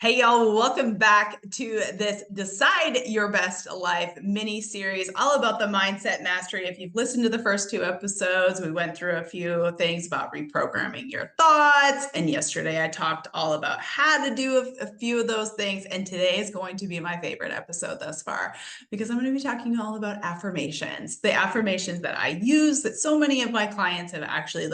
Hey y'all, welcome back to this Decide Your Best Life mini series, all about the mindset mastery. If you've listened to the first two episodes, we went through a few things about reprogramming your thoughts. And yesterday I talked all about how to do a few of those things. And today is going to be my favorite episode thus far, because I'm going to be talking all about affirmations, the affirmations that I use that so many of my clients have actually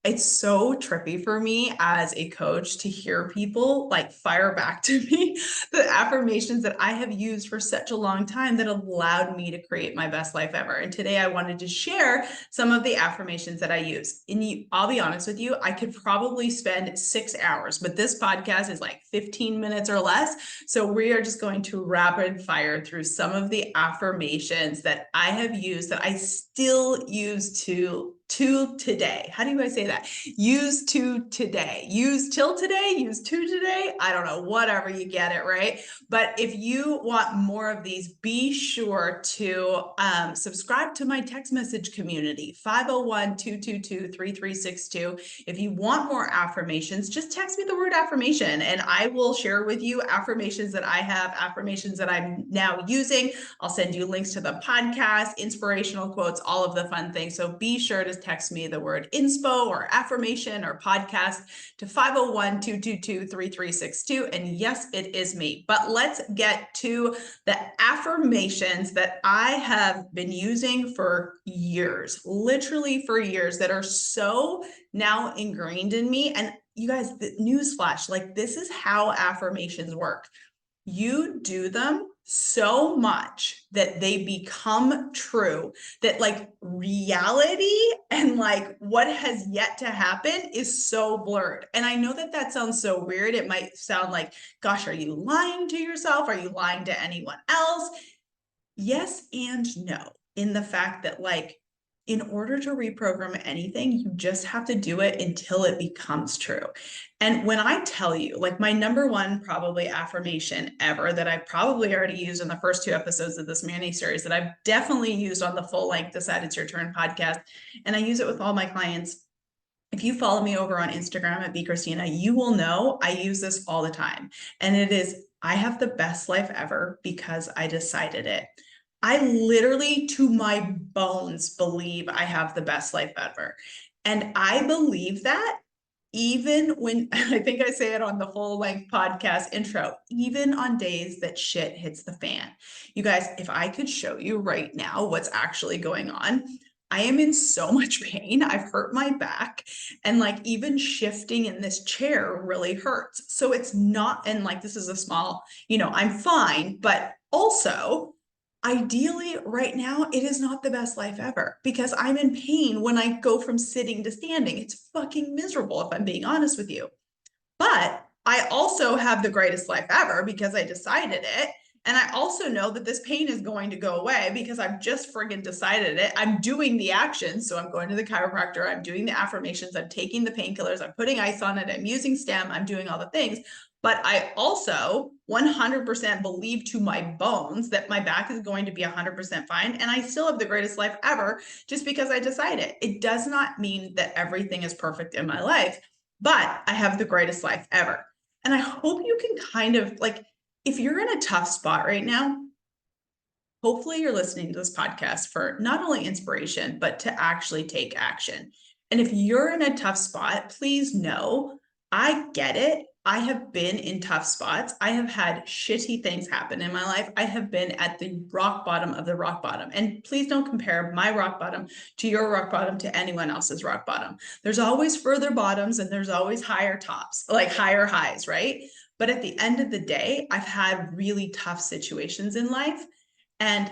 it's so trippy for me as a coach to hear people fire back to me the affirmations that I have used for such a long time that allowed me to create my best life ever. And today I wanted to share some of the affirmations that I use. And I'll be honest with you, I could probably spend 6 hours, but this podcast is like 15 minutes or less. So we are just going to rapid fire through some of the affirmations that I have used that I still use to today. How do I say that? Use to today. Use till today. Use to today. I don't know. Whatever, you get it, right? But if you want more of these, be sure to subscribe to my text message community, 501-222-3362. If you want more affirmations, just text me the word affirmation and I will share with you affirmations that I have, affirmations that I'm now using. I'll send you links to the podcast, inspirational quotes, all of the fun things. So be sure to text me the word inspo or affirmation or podcast to 501-222-3362. And yes, it is me. But let's get to the affirmations that I have been using for years, literally for years, that are so now ingrained in me. And you guys, the newsflash, this is how affirmations work. You do them so much that they become true, that reality and what has yet to happen is so blurred. And I know that that sounds so weird. It might sound like, gosh, are you lying to yourself? Are you lying to anyone else? Yes and no, in the fact that in order to reprogram anything, you just have to do it until it becomes true. And when I tell you, my number one probably affirmation ever that I probably already used in the first two episodes of this mini series, that I've definitely used on the full length Decide It's Your Turn podcast, and I use it with all my clients. If you follow me over on Instagram at Christina, you will know I use this all the time. And it is, I have the best life ever because I decided it. I literally, to my bones, believe I have the best life ever. And I believe that even when, I think I say it on the full length podcast intro, even on days that shit hits the fan. You guys, if I could show you right now what's actually going on, I am in so much pain. I've hurt my back, and even shifting in this chair really hurts. So it's not, and this is a small, I'm fine, but also ideally right now, it is not the best life ever because I'm in pain when I go from sitting to standing. It's fucking miserable if I'm being honest with you. But I also have the greatest life ever because I decided it. And I also know that this pain is going to go away because I've just friggin' decided it. I'm doing the actions. So I'm going to the chiropractor. I'm doing the affirmations. I'm taking the painkillers. I'm putting ice on it. I'm using stem. I'm doing all the things. But I also 100% believe to my bones that my back is going to be 100% fine. And I still have the greatest life ever just because I decided. It does not mean that everything is perfect in my life, but I have the greatest life ever. And I hope you can kind of if you're in a tough spot right now, hopefully you're listening to this podcast for not only inspiration, but to actually take action. And if you're in a tough spot, please know I get it. I have been in tough spots. I have had shitty things happen in my life. I have been at the rock bottom of the rock bottom. And please don't compare my rock bottom to your rock bottom to anyone else's rock bottom. There's always further bottoms and there's always higher tops, higher highs, right? But at the end of the day, I've had really tough situations in life. And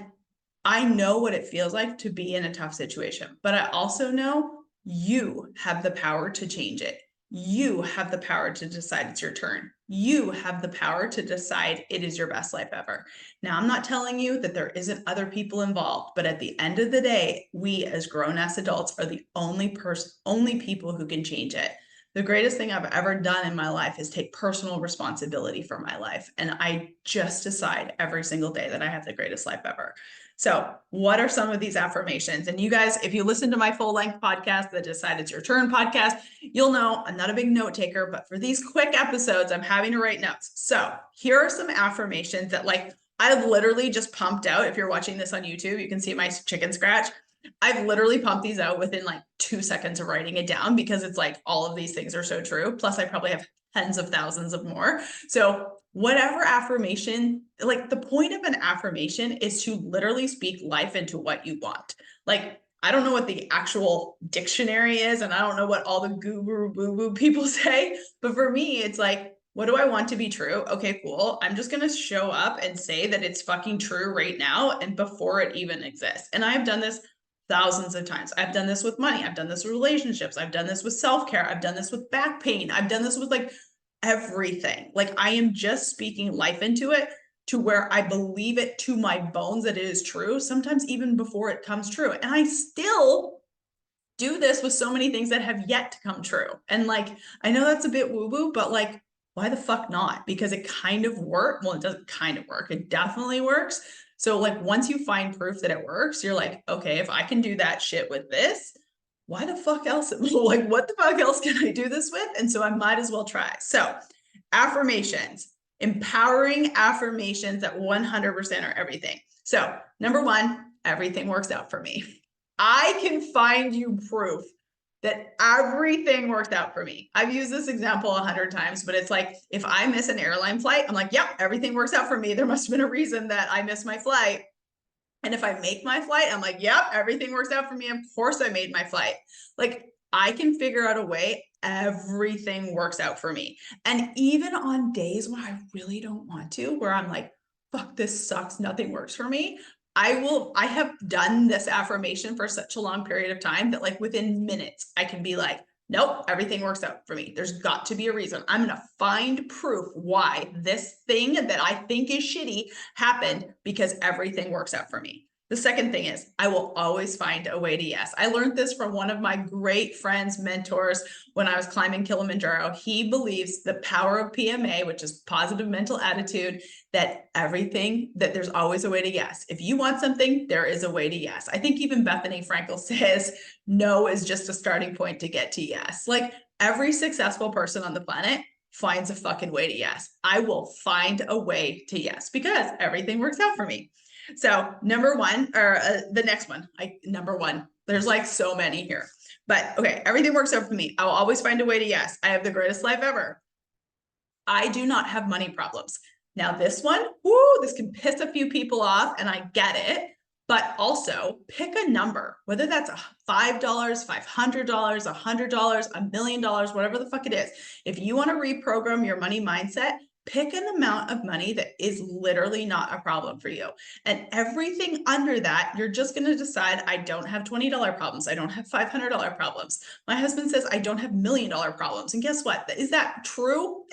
I know what it feels like to be in a tough situation, but I also know you have the power to change it. You have the power to decide it's your turn. You have the power to decide it is your best life ever. Now, I'm not telling you that there isn't other people involved, but at the end of the day, we as grown-ass adults are the only people who can change it. The greatest thing I've ever done in my life is take personal responsibility for my life. And I just decide every single day that I have the greatest life ever. So what are some of these affirmations? And you guys, if you listen to my full length podcast, the Decide It's Your Turn podcast, you'll know I'm not a big note taker, but for these quick episodes, I'm having to write notes. So here are some affirmations that like I've literally just pumped out. If you're watching this on YouTube, you can see my chicken scratch. I've literally pumped these out within like 2 seconds of writing it down because it's like all of these things are so true. Plus I probably have tens of thousands of more. So whatever affirmation, like the point of an affirmation is to literally speak life into what you want. Like, I don't know what the actual dictionary is, and I don't know what all the guru boo-boo people say, but for me, it's like, what do I want to be true? Okay, cool. I'm just going to show up and say that it's fucking true right now and before it even exists. And I've done this thousands of times. I've done this with money. I've done this with relationships. I've done this with self-care. I've done this with back pain. I've done this with like everything. Like I am just speaking life into it to where I believe it to my bones that it is true, sometimes even before it comes true. And I still do this with so many things that have yet to come true. And like, I know that's a bit woo-woo, but like, why the fuck not? Because it kind of works. Well, it doesn't kind of work. It definitely works. So like, once you find proof that it works, you're like, okay, if I can do that shit with this, why the fuck else? Like, what the fuck else can I do this with? And so I might as well try. So affirmations, empowering affirmations that 100% are everything. So number one, everything works out for me. I can find you proof that everything works out for me. I've used this example 100 times, but it's like, if I miss an airline flight, I'm like, yep, everything works out for me. There must have been a reason that I missed my flight. And if I make my flight, I'm like, yep, everything works out for me. Of course I made my flight. Like I can figure out a way, everything works out for me. And even on days when I really don't want to, where I'm like, fuck, this sucks, nothing works for me. I have done this affirmation for such a long period of time that like within minutes, I can be like, nope, everything works out for me. There's got to be a reason. I'm going to find proof why this thing that I think is shitty happened because everything works out for me. The second thing is I will always find a way to yes. I learned this from one of my great friends, mentors, when I was climbing Kilimanjaro. He believes the power of PMA, which is positive mental attitude, that there's always a way to yes. If you want something, there is a way to yes. I think even Bethany Frankel says no is just a starting point to get to yes. Like every successful person on the planet finds a fucking way to yes. I will find a way to yes because everything works out for me. So number one, or the next one, number one, there's like so many here, but okay, everything works out for me. I will always find a way to yes. I have the greatest life ever. I do not have money problems. Now this one, this can piss a few people off and I get it, but also pick a number, whether that's $5, $500, $100, $1 million, whatever the fuck it is. If you want to reprogram your money mindset, pick an amount of money that is literally not a problem for you. And everything under that, you're just going to decide, I don't have $20 problems. I don't have $500 problems. My husband says I don't have $1 million problems. And guess what? Is that true?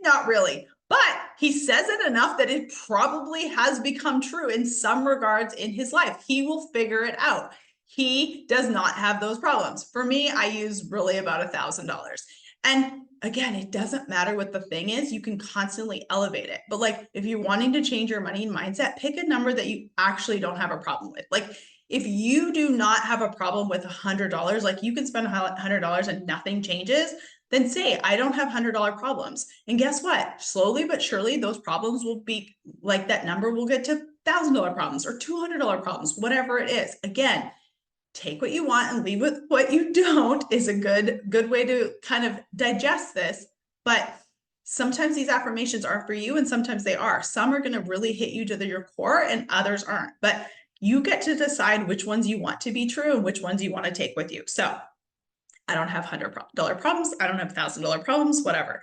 Not really. But he says it enough that it probably has become true in some regards in his life. He will figure it out. He does not have those problems. For me, I use really about $1,000. And again, it doesn't matter what the thing is, you can constantly elevate it. But like, if you're wanting to change your money mindset, pick a number that you actually don't have a problem with. Like, if you do not have a problem with $100, like you can spend $100 and nothing changes, then say, I don't have $100 problems. And guess what? Slowly but surely, those problems will be like that number will get to $1,000 problems or $200 problems, whatever it is. Again, take what you want and leave with what you don't is a good way to kind of digest this. But sometimes these affirmations aren't for you and sometimes they are. Some are going to really hit you to your core and others aren't. But you get to decide which ones you want to be true and which ones you want to take with you. So I don't have $100 problems. I don't have $1,000 problems, whatever.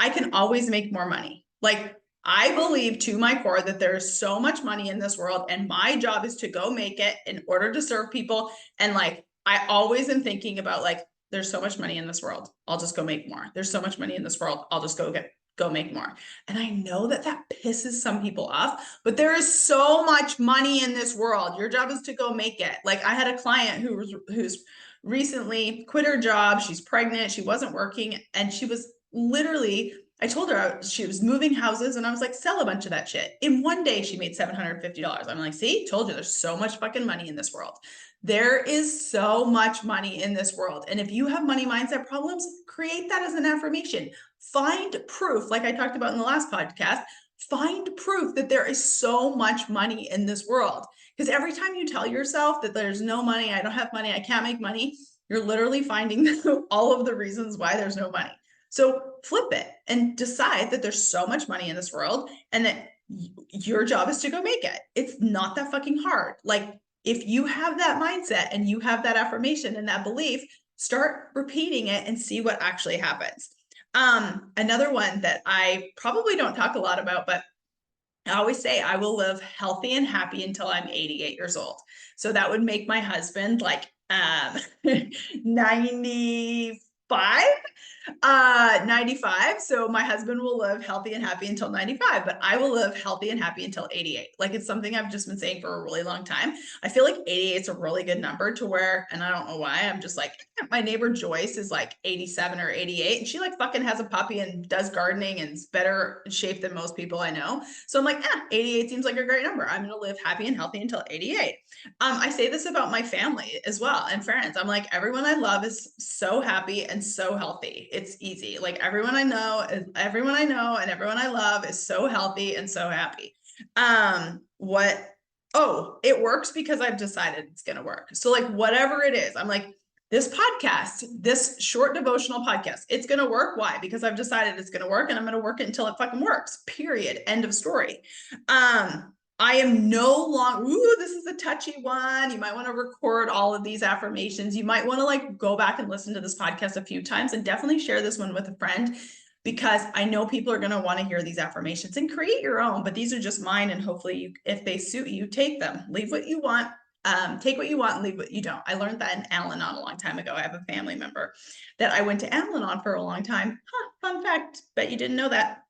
I can always make more money. Like, I believe to my core that there's so much money in this world and my job is to go make it in order to serve people. And like, I always am thinking about like, there's so much money in this world. I'll just go make more. There's so much money in this world. I'll just go make more. And I know that that pisses some people off, but there is so much money in this world. Your job is to go make it. Like I had a client who's recently quit her job. She's pregnant. She wasn't working and she was literally, I told her she was moving houses, and I was like, sell a bunch of that shit. In one day, she made $750. I'm like, see, told you there's so much fucking money in this world. There is so much money in this world. And if you have money mindset problems, create that as an affirmation. Find proof, like I talked about in the last podcast, find proof that there is so much money in this world. Because every time you tell yourself that there's no money, I don't have money, I can't make money, you're literally finding all of the reasons why there's no money. So flip it and decide that there's so much money in this world and that your job is to go make it. It's not that fucking hard. Like, if you have that mindset and you have that affirmation and that belief, start repeating it and see what actually happens. Another one that I probably don't talk a lot about, but I always say I will live healthy and happy until I'm 88 years old. So that would make my husband like 95. 95. So my husband will live healthy and happy until 95, but I will live healthy and happy until 88. Like, it's something I've just been saying for a really long time. I feel like 88 is a really good number to where, and I don't know why, I'm just like, my neighbor Joyce is like 87 or 88, and she like fucking has a puppy and does gardening and is better shape than most people I know. So I'm like, 88 seems like a great number. I'm going to live happy and healthy until 88. I say this about my family as well and friends. I'm like, everyone I love is so happy and so healthy. It's easy. Like, everyone I know and everyone I love is so healthy and so happy. It works because I've decided it's going to work. So like, whatever it is, I'm like, this podcast, this short devotional podcast, it's going to work. Why? Because I've decided it's going to work, and I'm going to work it until it fucking works, period. End of story. I am no longer, this is a touchy one. You might want to record all of these affirmations. You might want to like go back and listen to this podcast a few times, and definitely share this one with a friend, because I know people are going to want to hear these affirmations, and create your own, but these are just mine. And hopefully if they suit you, take them, leave what you want, take what you want and leave what you don't. I learned that in Al-Anon a long time ago. I have a family member that I went to Al-Anon for a long time. Fun fact, bet you didn't know that.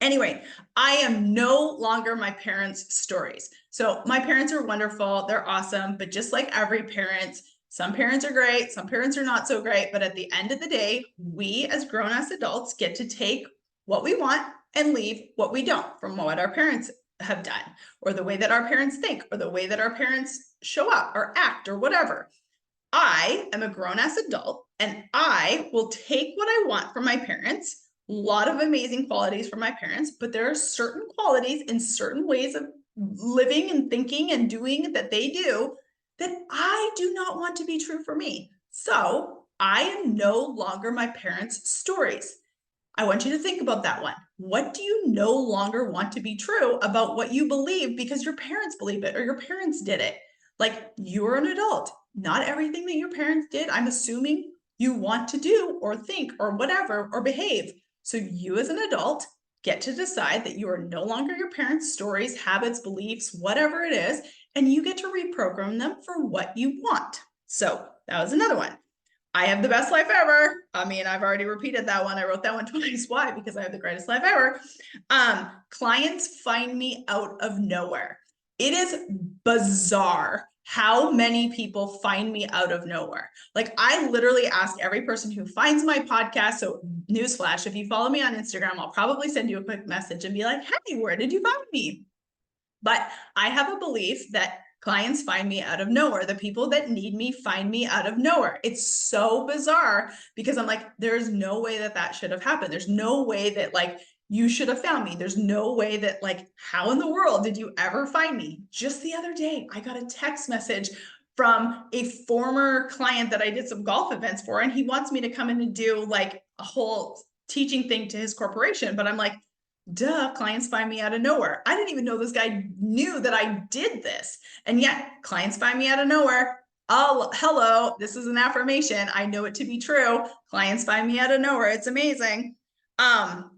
Anyway, I am no longer my parents' stories. So my parents are wonderful. They're awesome. But just like every parent, some parents are great, some parents are not so great. But at the end of the day, we as grown-ass adults get to take what we want and leave what we don't from what our parents have done, or the way that our parents think, or the way that our parents show up or act or whatever. I am a grown-ass adult, and I will take what I want from my parents. A lot of amazing qualities from my parents, but there are certain qualities and certain ways of living and thinking and doing that they do that I do not want to be true for me. So I am no longer my parents' stories. I want you to think about that one. What do you no longer want to be true about what you believe because your parents believe it or your parents did it? Like, you're an adult. Not everything that your parents did, I'm assuming you want to do or think or whatever or behave. So you as an adult get to decide that you are no longer your parents' stories, habits, beliefs, whatever it is, and you get to reprogram them for what you want. So that was another one. I have the best life ever. I mean, I've already repeated that one. I wrote that one twice. Why? Because I have the greatest life ever. Clients find me out of nowhere. It is bizarre how many people find me out of nowhere. Like, I literally ask every person who finds my podcast. So newsflash, if you follow me on Instagram, I'll probably send you a quick message and be like, hey, where did you find me? But I have a belief that clients find me out of nowhere. The people that need me find me out of nowhere. It's so bizarre, because I'm like, there's no way that that should have happened. There's no way that like you should have found me. There's no way that like, how in the world did you ever find me? Just the other day, I got a text message from a former client that I did some golf events for, and he wants me to come in and do like a whole teaching thing to his corporation. But I'm like, duh, clients find me out of nowhere. I didn't even know this guy knew that I did this. And yet clients find me out of nowhere. Oh, hello, this is an affirmation. I know it to be true. Clients find me out of nowhere. It's amazing.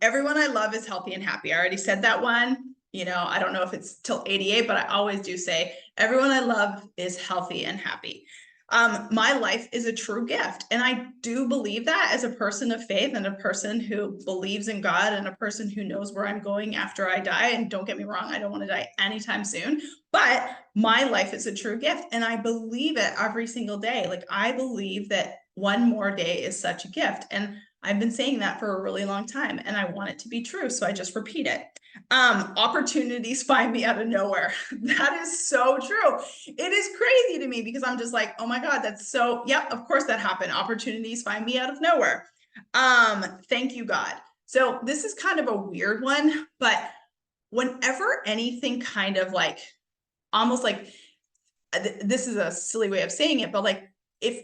Everyone I love is healthy and happy. I already said that one. You know, I don't know if it's till 88, but I always do say everyone I love is healthy and happy. My life is a true gift. And I do believe that as a person of faith and a person who believes in God and a person who knows where I'm going after I die. And don't get me wrong, I don't want to die anytime soon, but my life is a true gift. And I believe it every single day. Like, I believe that one more day is such a gift. And I've been saying that for a really long time and I want it to be true. So I just repeat it. Opportunities find me out of nowhere. That is so true. It is crazy to me because I'm just like, oh my God, that's so, yep, of course that happened. Opportunities find me out of nowhere. Thank you, God. So this is kind of a weird one, but whenever anything kind of like, almost like, this is a silly way of saying it, but like, if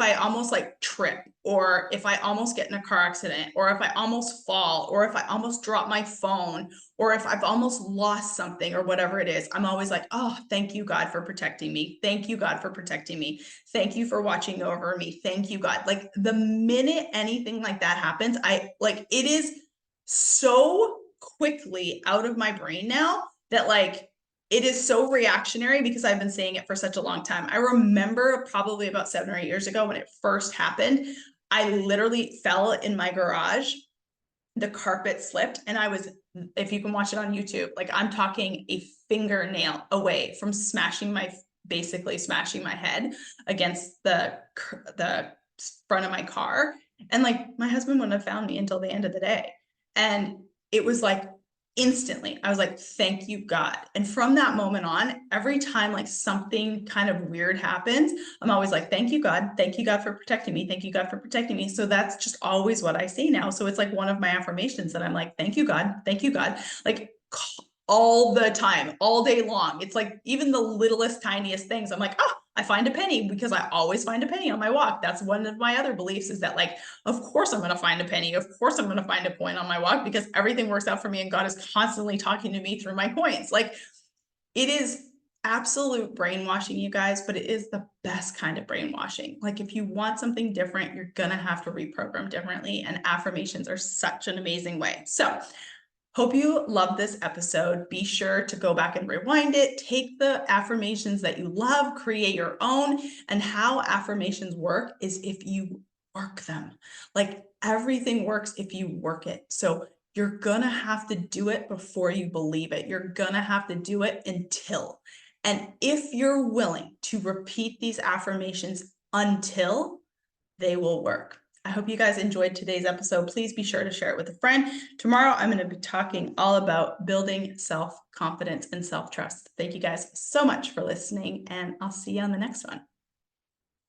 I almost like trip, or if I almost get in a car accident, or if I almost fall, or if I almost drop my phone, or if I've almost lost something or whatever it is, I'm always like, oh, thank you, God, for protecting me. Thank you, God, for protecting me. Thank you for watching over me. Thank you, God. Like the minute anything like that happens, I like, it is so quickly out of my brain now that like, it is so reactionary because I've been saying it for such a long time. I remember probably about 7 or 8 years ago when it first happened, I literally fell in my garage. The carpet slipped and I was, if you can watch it on YouTube, like I'm talking a fingernail away from basically smashing my head against the front of my car. And like my husband wouldn't have found me until the end of the day. And it was like, instantly, I was like, thank you, God. And from that moment on, every time like something kind of weird happens, I'm always like, thank you, God. Thank you, God, for protecting me. Thank you, God, for protecting me. So that's just always what I say now. So it's like one of my affirmations that I'm like, thank you, God. Thank you, God. Like all the time, all day long. It's like even the littlest, tiniest things. I'm like, oh, I find a penny because I always find a penny on my walk. That's one of my other beliefs, is that like, of course I'm going to find a penny. Of course I'm going to find a coin on my walk because everything works out for me and God is constantly talking to me through my coins. Like it is absolute brainwashing, you guys, but it is the best kind of brainwashing. Like if you want something different, you're going to have to reprogram differently, and affirmations are such an amazing way. So hope you love this episode. Be sure to go back and rewind it. Take the affirmations that you love, create your own. And how affirmations work is if you work them. Like everything works if you work it. So you're going to have to do it before you believe it. You're going to have to do it until. And if you're willing to repeat these affirmations until, they will work. I hope you guys enjoyed today's episode. Please be sure to share it with a friend. Tomorrow, I'm going to be talking all about building self-confidence and self-trust. Thank you guys so much for listening, and I'll see you on the next one.